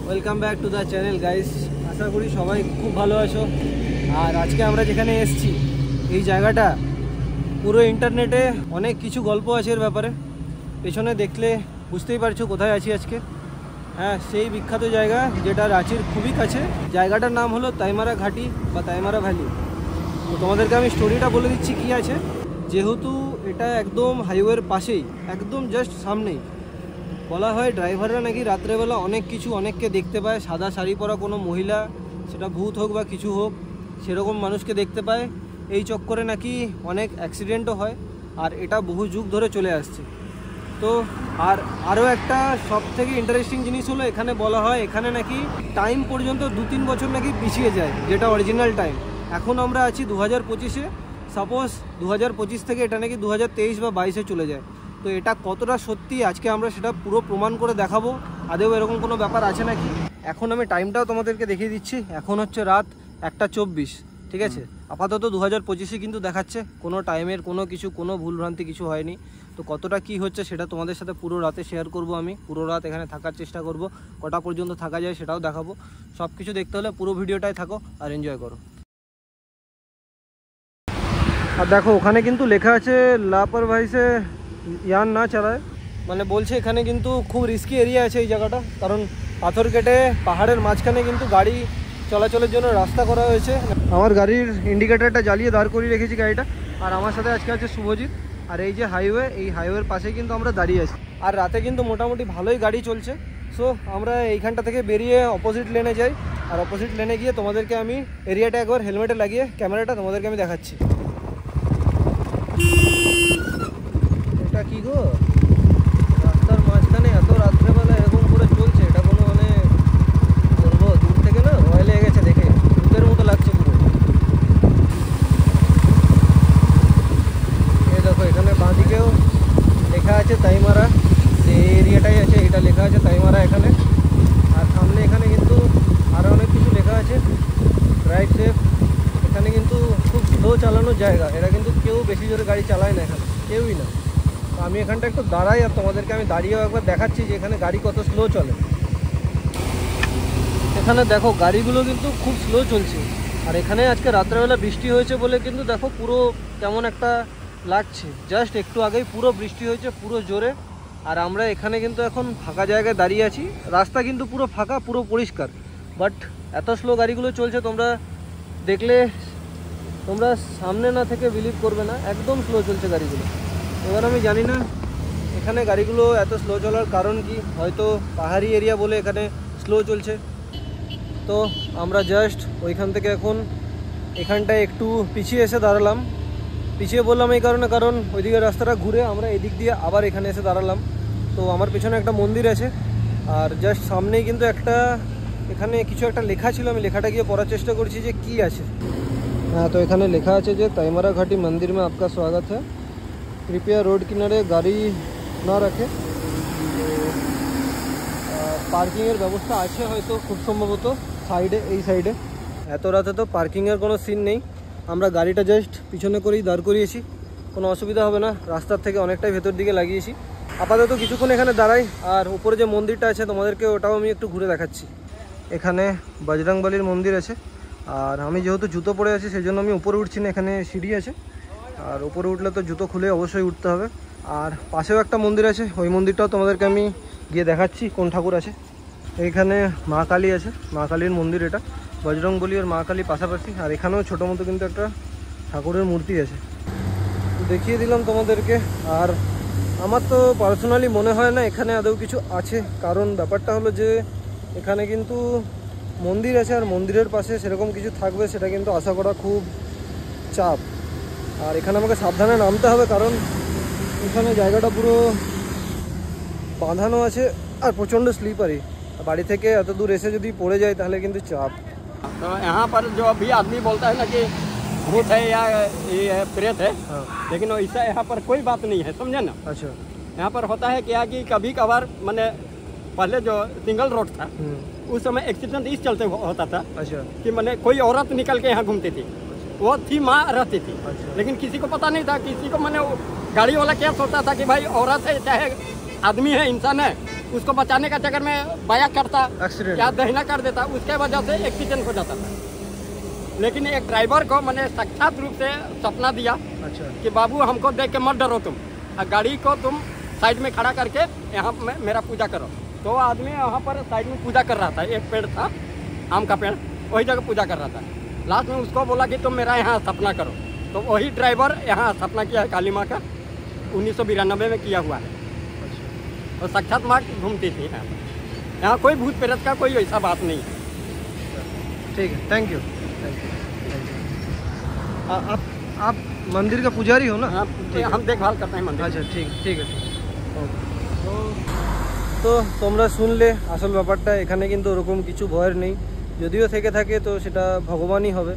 Welcome back to the channel guys. আশা করি সবাই খুব ভালো আছো। আর আজকে আমরা যেখানে এসেছি এই জায়গাটা পুরো ইন্টারনেটে অনেক কিছু গল্প আছে এর ব্যাপারে। পেছনে দেখলে বুঝতেই পারছো কোথায় আছি আজকে। হ্যাঁ, সেই বিখ্যাত জায়গা যেটা রাঁচির খুবই কাছে। জায়গাটার নাম হলো তাইমারা ঘাটি বা তাইমারা ভ্যালি। তো তোমাদেরকে আমি স্টোরিটা বলে দিচ্ছি কী আছে। যেহেতু এটা একদম হাইওয়ের পাশেই, একদম জাস্ট সামনেই, বলা হয় ড্রাইভাররা নাকি রাত্রেবেলা অনেককে দেখতে পায়। সাদা শাড়ি পরা কোনো মহিলা, সেটা ভূত হোক বা কিছু হোক, সেরকম মানুষকে দেখতে পায়। এই চক্করে নাকি অনেক অ্যাক্সিডেন্টও হয়। আর এটা বহু যুগ ধরে চলে আসছে। তো আরও একটা সবথেকে ইন্টারেস্টিং জিনিস হলো, এখানে বলা হয় এখানে নাকি টাইম পর্যন্ত 2-3 বছর নাকি পিছিয়ে যায়, যেটা অরিজিনাল টাইম। এখন আমরা আছি 2025-এ। সাপোজ 2025 থেকে এটা নাকি 2023 বা 22-এ চলে যায়। তো এটা কতটা সত্যি আজকে আমরা সেটা পুরো প্রমাণ করে দেখাবো। আদেও এরকম কোনো ব্যাপার আছে নাকি। এখন আমি টাইমটাও তোমাদেরকে দেখিয়ে দিচ্ছি। এখন হচ্ছে রাত 1:24, ঠিক আছে। আপাতত 2025-এ কিন্তু দেখাচ্ছে, কোনো টাইমের কোনো ভুলভ্রান্তি কিছু হয়নি। তো কতটা কি হচ্ছে সেটা তোমাদের সাথে পুরো রাতে শেয়ার করব। আমি পুরো রাত এখানে থাকার চেষ্টা করব, কটা পর্যন্ত থাকা যায় সেটাও দেখাবো। সব কিছু দেখতে হলে পুরো ভিডিওটাই থাকো আর এনজয় করো। আর দেখো ওখানে কিন্তু লেখা আছে লাপরওয়াহি সে ইয়ান না চালায়, মানে বলছে এখানে কিন্তু খুব রিস্কি এরিয়া আছে এই জায়গাটা। কারণ পাথর কেটে পাহাড়ের মাঝখানে কিন্তু গাড়ি চলাচলের জন্য রাস্তা করা হয়েছে। আমার গাড়ির ইন্ডিকেটারটা জ্বালিয়ে দাঁড় করিয়ে রেখেছি গাড়িটা। আর আমার সাথে আজকে আছে শুভজিৎ। আর এই যে হাইওয়ে, এই হাইওয়ের পাশে কিন্তু আমরা দাঁড়িয়ে আছি। আর রাতে কিন্তু মোটামুটি ভালোই গাড়ি চলছে। সো আমরা এইখানটা থেকে বেরিয়ে অপোজিট লেনে যাই। আর অপোজিট লেনে গিয়ে তোমাদেরকে আমি এরিয়াটা একবার হেলমেটে লাগিয়ে ক্যামেরাটা তোমাদেরকে আমি দেখাচ্ছি। এটা কি গো, রাস্তার মাঝখানে এত রাত্রেবেলা এরকম করে চলছে, এটা কোনো মানে বলবো, দূর থেকে না ভয় লেগে গেছে দেখে, ভূতের মতো লাগছে পুরো। এই দেখো এখানে বাঁদিকেও লেখা আছে তাইমারা, যে এরিয়াটাই আছে এটা লেখা আছে তাইমারা এখানে। আর সামনে এখানে কিন্তু আরও অনেক কিছু লেখা আছে, ড্রাইভ সেফ। এখানে কিন্তু খুব স্লো চালানোর জায়গা, এরা কিন্তু কেউ বেশি জোরে গাড়ি চালায় না এখানে, কেউই না। তো আমি এখানটা একটু দাঁড়াই আর তোমাদেরকে আমি দাঁড়িয়েও একবার দেখাচ্ছি যে এখানে গাড়ি কত স্লো চলে। এখানে দেখো গাড়িগুলো কিন্তু খুব স্লো চলছে। আর এখানে আজকে রাত্রেবেলা বৃষ্টি হয়েছে বলে কিন্তু দেখো পুরো কেমন একটা লাগছে। জাস্ট একটু আগেই পুরো বৃষ্টি হয়েছে, পুরো জোরে। আর আমরা এখানে কিন্তু এখন ফাঁকা জায়গায় দাঁড়িয়ে আছি। রাস্তা কিন্তু পুরো ফাঁকা, পুরো পরিষ্কার। বাট এত স্লো গাড়িগুলো চলছে, তোমরা দেখলে তোমরা সামনে না থেকে বিলিভ করবে না, একদম স্লো চলছে গাড়িগুলো। এবার আমি জানি না এখানে গাড়িগুলো এত স্লো চলার কারণ কি। হয়তো পাহাড়ি এরিয়া বলে এখানে স্লো চলছে। তো আমরা জাস্ট ওইখান থেকে এখন এখানটায় একটু পিছিয়ে এসে দাঁড়ালাম। পিছিয়ে বললাম এই কারণে, কারণ ওইদিকে রাস্তাটা ঘুরে আমরা এদিক দিয়ে আবার এখানে এসে দাঁড়ালাম। তো আমার পেছনে একটা মন্দির আছে। আর জাস্ট সামনেই কিন্তু একটা এখানে কিছু একটা লেখা ছিল, আমি লেখাটা গিয়ে পড়ার চেষ্টা করছি যে কি আছে। হ্যাঁ, তো এখানে লেখা আছে যে তাইমারা ঘাটি মন্দির में आपका स्वागत है, कृपया रोड किनारे गाड़ी না রাখে। তো পার্কিংয়ের ব্যবস্থা আছে হয়তো, খুব সম্ভবত সাইডে, এই সাইডে। এত রাতে তো পার্কিংয়ের কোনো সিন নেই। আমরা গাড়িটা জাস্ট পিছনে করেই দাঁড় করিয়েছি, কোনো অসুবিধা হবে না। রাস্তার থেকে অনেকটাই ভেতর দিকে লাগিয়েছি। আপাতত কিছুক্ষণ এখানে দাঁড়াই। আর উপরে যে মন্দিরটা আছে তোমাদেরকে ওটাও আমি একটু ঘুরে দেখাচ্ছি। এখানে বজরংবলীর মন্দির আছে। আর আমি যেহেতু জুতো পরে আছি সেই জন্য আমি উপরে উঠছি না, এখানে সিঁড়ি আছে। আর উপরে উঠলে তো জুতো খুলে অবশ্যই উঠতে হবে। আর পাশেও একটা মন্দির আছে, ওই মন্দিরটাও তোমাদেরকে আমি গিয়ে দেখাচ্ছি কোন ঠাকুর আছে। এইখানে মা কালী আছে, মা কালীর মন্দির এটা। বজরংবলী আর মা কালী পাশাপাশি। আর এখানেও ছোটো মতো কিন্তু একটা ঠাকুরের মূর্তি আছে, দেখিয়ে দিলাম তোমাদেরকে। আর আমার তো পার্সোনালি মনে হয় না এখানে আদৌ কিছু আছে। কারণ ব্যাপারটা হলো যে এখানে কিন্তু মন্দির আছে, আর মন্দিরের পাশে সেরকম কিছু থাকবে সেটা কিন্তু আশা করা খুব চাপ। আর এখানে আমাকে সাবধানে নামতে হবে, কারণ এখানে জায়গাটা পুরো বাঁধানো আছে আর প্রচণ্ড স্লিপারি। বাড়ি থেকে এত দূর এসে যদি পড়ে যায় তাহলে কিন্তু চাপ। तो यहाँ पर जो अभी आदमी बोलता है ना कि भूत है या ये प्रेत है, लेकिन ऐसा यहाँ पर कोई बात नहीं है, समझे ना। अच्छा, यहाँ पर होता है क्या कि कभी कभार मैंने पहले जो सिंगल रोड था उस समय एक्सीडेंट इस चलते होता था। अच्छा, कि मैंने कोई औरत निकल के यहाँ घूमती थी, वो थी माँ रहती थी। अच्छा। लेकिन किसी को पता नहीं था, किसी को मैंने गाड़ी वाला क्या सोचता था कि भाई औरत है चाहे आदमी है, इंसान है, उसको बचाने का चक्कर में बाया करता एक्सीडेंट या दहीना कर देता, उसके वजह से एक्सीडेंट हो जाता था। लेकिन एक ड्राइवर को मैंने साक्षात रूप से सपना दिया अच्छा कि बाबू हमको देख के मत डरो तुम, और गाड़ी को तुम साइड में खड़ा करके यहाँ में मेरा पूजा करो। तो वो आदमी यहाँ पर साइड में पूजा कर रहा था, एक पेड़ था आम का पेड़, वही जगह पूजा कर रहा था। लास्ट में उसको बोला कि तुम मेरा यहाँ स्थापना करो, तो वही ड्राइवर यहाँ स्थापना किया है काली माँ का, 1992 में किया हुआ है। और साक्षात माँ घूमती थी यहाँ पर। यहाँ कोई भूत प्रेत का कोई ऐसा बात नहीं है। ठीक है, थैंक यू। आप मंदिर का पुजारी हो ना? हाँ, हम देखभाल करते हैं मंदिर। আচ্ছা ঠিক ঠিক আছে তো তোমরা শুনলে আসল ব্যাপারটা। এখানে কিন্তু ওরকম কিছু ভয়ের নেই, যদিও থেকে থাকে তো সেটা ভগবানই হবে।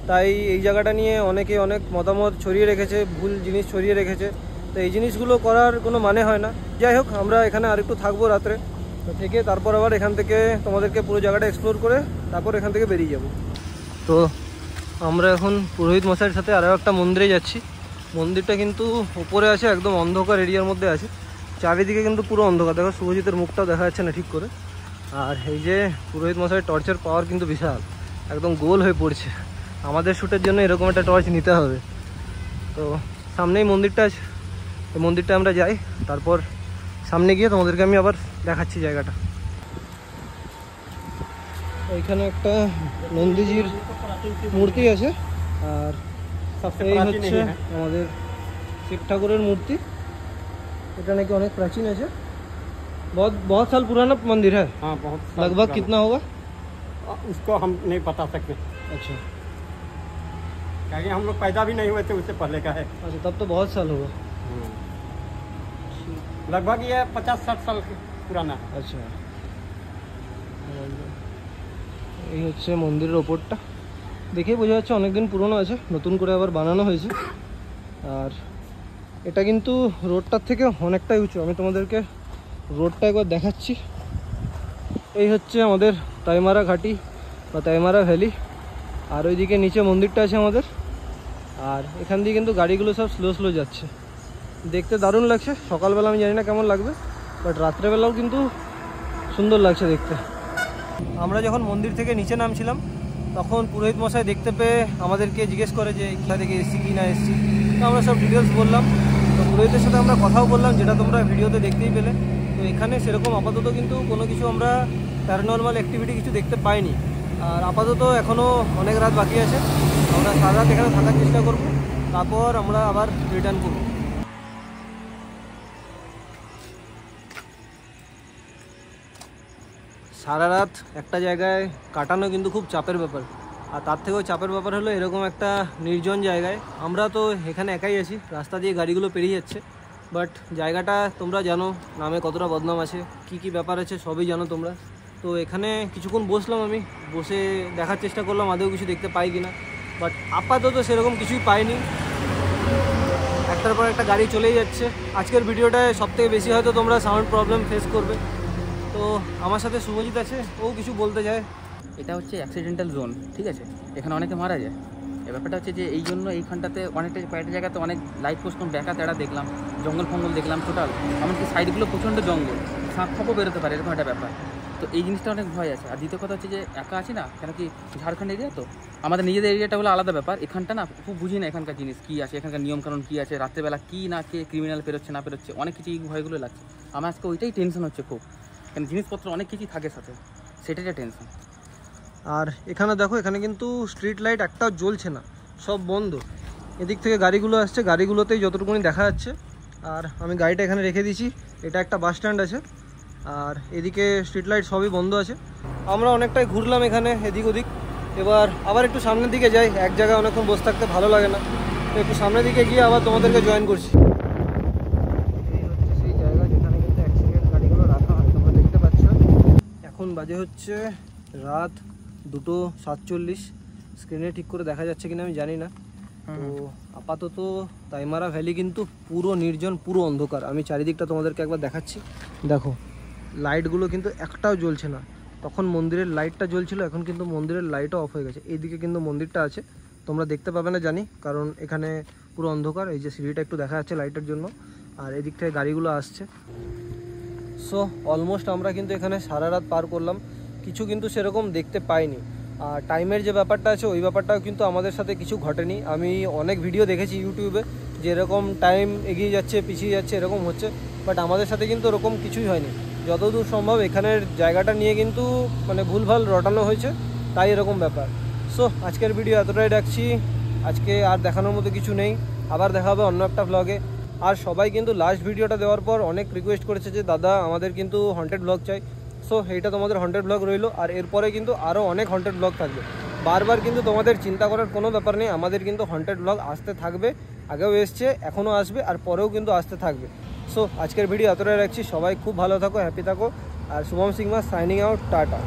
তাই এই জায়গাটা নিয়ে অনেকে অনেক মতামত ছড়িয়ে রেখেছে, ভুল জিনিস ছড়িয়ে রেখেছে। তো এই জিনিসগুলো করার কোনো মানে হয় না। যাই হোক, আমরা এখানে আরেকটু থাকবো রাত্রে, তো থেকে তারপর আবার এখান থেকে তোমাদেরকে পুরো জায়গাটা এক্সপ্লোর করে তারপর এখান থেকে বেরিয়ে যাব। তো আমরা এখন পুরোহিত মশাইয়ের সাথে আরও একটা মন্দিরে যাচ্ছি। মন্দিরটা কিন্তু উপরে আছে, একদম অন্ধকার এরিয়ার মধ্যে আছে, চারিদিকে কিন্তু পুরো অন্ধকার। দেখো শুভজিতের মুখটাও দেখা যাচ্ছে না ঠিক করে। আর এই যে পুরোহিত মশাইয়ের টর্চের পাওয়ার কিন্তু বিশাল, একদম গোল হয়ে পড়ছে। আমাদের শ্যুটের জন্য এরকম একটা টর্চ নিতে হবে। তো সামনেই মন্দিরটা আছে, এই মন্দিরটা আমরা যাই, তারপর সামনে গিয়ে তোমাদেরকে আমি আবার দেখাচ্ছি জায়গাটা। এইখানে একটা নন্দীজির মূর্তি আছে, আর এই হচ্ছে আমাদের শিব ঠাকুরের মূর্তি। এটা নাকি অনেক প্রাচীন আছে, बहुत साल पुराना मंदिर है। हाँ, बहुत लगभग कितना होगा? उसको हम नहीं बता सकते। अच्छा, क्योंकि हम लोग पैदा भी नहीं हुए थे, उससे पहले का है। अच्छा, तब तो बहुत साल होगा। लगभग ये 50-60 साल पुराना है। আচ্ছা, এই হচ্ছে মন্দিরের ওপরটা, দেখেই বোঝা যাচ্ছে অনেকদিন পুরনো আছে, নতুন করে আবার বানানো হয়েছে। আর এটা কিন্তু রোডটার থেকে অনেকটাই উঁচু। আমি তোমাদেরকে রোডটা একবার দেখাচ্ছি। এই হচ্ছে আমাদের তাইমারা ঘাটি বা তাইমারা ভ্যালি, আর ওইদিকে নিচে মন্দিরটা আছে আমাদের। আর এখান দিয়ে কিন্তু গাড়িগুলো সব স্লো স্লো যাচ্ছে, দেখতে দারুণ লাগছে। সকালবেলা আমি জানি না কেমন লাগবে, বাট রাত্রেবেলাও কিন্তু সুন্দর লাগছে দেখতে। আমরা যখন মন্দির থেকে নিচে নামছিলাম তখন পুরোহিত মশাই দেখতে পেয়ে আমাদেরকে জিজ্ঞেস করে যে কোথা থেকে এসছি কি না এসছি। তো আমরা সব ডিটেলস বললাম। তো পুরোহিতের সাথে আমরা কথাও বললাম, যেটা তোমরা ভিডিওতে দেখতেই পেলে। তো এখানে সেরকম আপাতত কিন্তু কোনো কিছু আমরা প্যারানর্মাল অ্যাক্টিভিটি কিছু দেখতে পাইনি। আর আপাতত এখনও অনেক রাত বাকি আছে, আমরা সারা রাত এখানে থাকার চেষ্টা করব, তারপর আমরা আবার রিটার্ন করব। সারা রাত একটা জায়গায় কাটানো কিন্তু খুব চাপের ব্যাপার। আর তার থেকেও চাপের ব্যাপার হলো এরকম একটা নির্জন জায়গায়। আমরা তো এখানে একাই আছি, রাস্তা দিয়ে গাড়িগুলো পেরিয়ে যাচ্ছে, বাট জায়গাটা তোমরা জানো নামে কতটা বদনাম আছে, কি কি ব্যাপার আছে সবই জানো তোমরা। তো এখানে কিছুক্ষণ বসলাম, আমি বসে দেখার চেষ্টা করলাম আদৌ কিছু দেখতে পাই কিনা, বাট আপাতত সেরকম কিছুই পাইনি। একটার পর একটা গাড়ি চলেই যাচ্ছে। আজকের ভিডিওটায় সবথেকে বেশি হয়তো তোমরা সাউন্ড প্রবলেম ফেস করবে। তো আমার সাথে শুভজিৎ আছে, ও কিছু বলতে চায়। এটা হচ্ছে অ্যাক্সিডেন্টাল জোন, ঠিক আছে, এখানে অনেকে মারা যায়। এ ব্যাপারটা হচ্ছে যে এই জন্য এইখানটাতে অনেকটা কয়েকটা জায়গাতে অনেক লাইট পোস্ট বেঁকা তেড়া দেখলাম, জঙ্গল ফঙ্গল দেখলাম টোটাল, এমনকি সাইডগুলো প্রচণ্ড জঙ্গল, সাপ ফাপও বেরোতে পারে, এরকম একটা ব্যাপার। তো এই জিনিসটা অনেক ভয় আছে। আর দ্বিতীয় কথা হচ্ছে যে একা আছি না, কেন কি ঝাড়খণ্ড এরিয়া, তো আমাদের নিজেদের এরিয়াটা হলো আলাদা ব্যাপার। এখানটা না খুব বুঝি না এখানকার জিনিস কী আছে, এখানকার নিয়মকানুন কী আছে, রাত্রেবেলা কী না কে ক্রিমিনাল পেরোচ্ছে না পেরোচ্ছে, অনেক কিছু এই ভয়গুলো লাগছে। আমার আজকে ওইটাই টেনশন হচ্ছে খুব, কারণ জিনিসপত্র অনেক কিছুই থাকে সাথে, সেটাই টেনশন। আর এখানে দেখো, এখানে কিন্তু স্ট্রিট লাইট একটাও জ্বলছে না, সব বন্ধ। এদিক থেকে গাড়িগুলো আসছে, গাড়িগুলোতেই যতটুকুনি দেখা যাচ্ছে। আর আমি গাড়িটা এখানে রেখে দিয়েছি, এটা একটা বাস স্ট্যান্ড আছে, আর এদিকে স্ট্রিট লাইট সবই বন্ধ আছে। আমরা অনেকটাই ঘুরলাম এখানে এদিক ওদিক, এবার আবার একটু সামনের দিকে যাই। এক জায়গায় অনেকক্ষণ বসে থাকতে ভালো লাগে না, তো একটু সামনের দিকে গিয়ে আবার তোমাদেরকে জয়েন করছি। এই হচ্ছে সেই জায়গা যেখানে কিন্তু অ্যাক্সিডেন্ট গাড়িগুলো রাখা হয়, তোমরা দেখতে পাচ্ছ। এখন বাজে হচ্ছে রাত 2:47। স্ক্রিনে ঠিক করে দেখা যাচ্ছে কিনা আমি জানি না। তো আপাতত তাইমারা ভ্যালি কিন্তু পুরো নির্জন, পুরো অন্ধকার। আমি চারিদিকটা তোমাদেরকে একবার দেখাচ্ছি, দেখো লাইটগুলো কিন্তু একটাও জ্বলছে না। তখন মন্দিরের লাইটটা জ্বলছিল, এখন কিন্তু মন্দিরের লাইটও অফ হয়ে গেছে। এইদিকে কিন্তু মন্দিরটা আছে, তোমরা দেখতে পাবে না জানি, কারণ এখানে পুরো অন্ধকার। এই যে সিঁড়িটা একটু দেখা যাচ্ছে লাইটের জন্য, আর এদিক থেকে গাড়িগুলো আসছে। সো অলমোস্ট আমরা কিন্তু এখানে সারা রাত পার করলাম, কিছু কিন্তু সেরকম দেখতে পাইনি। আর টাইমের যে ব্যাপারটা আছে ওই ব্যাপারটাও কিন্তু আমাদের সাথে কিছু ঘটেনি। আমি অনেক ভিডিও দেখেছি ইউটিউবে যে এরকম টাইম এগিয়ে যাচ্ছে পিছিয়ে যাচ্ছে এরকম হচ্ছে, বাট আমাদের সাথে কিন্তু ওরকম কিছুই হয়নি। যতদূর সম্ভব এখানের জায়গাটা নিয়ে কিন্তু মানে ভুলভাল রটানো হয়েছে, তাই এরকম ব্যাপার। সো আজকের ভিডিও এতটাই রাখছি, আজকে আর দেখানোর মতো কিছু নেই, আবার দেখা হবে অন্য একটা ব্লগে। আর সবাই কিন্তু লাস্ট ভিডিওটা দেওয়ার পর অনেক রিকোয়েস্ট করেছে যে দাদা আমাদের কিন্তু হন্টেড ব্লগ চাই। সো এইটা তোমাদের হন্টেড ব্লগ রইলো, আর এরপরে কিন্তু আরও অনেক হন্টেড ব্লগ থাকবে। বারবার কিন্তু তোমাদের চিন্তা করার কোনো ব্যাপার নেই, আমাদের কিন্তু হন্টেড ব্লগ আসতে থাকবে, আগেও এসছে, এখনও আসবে, আর পরেও কিন্তু আসতে থাকবে। সো আজকের ভিডিও এতটাই রাখছি, সবাই খুব ভালো থাকো, হ্যাপি থাকো। আর শুভম সিংমা সাইনিং আউট, টাটা।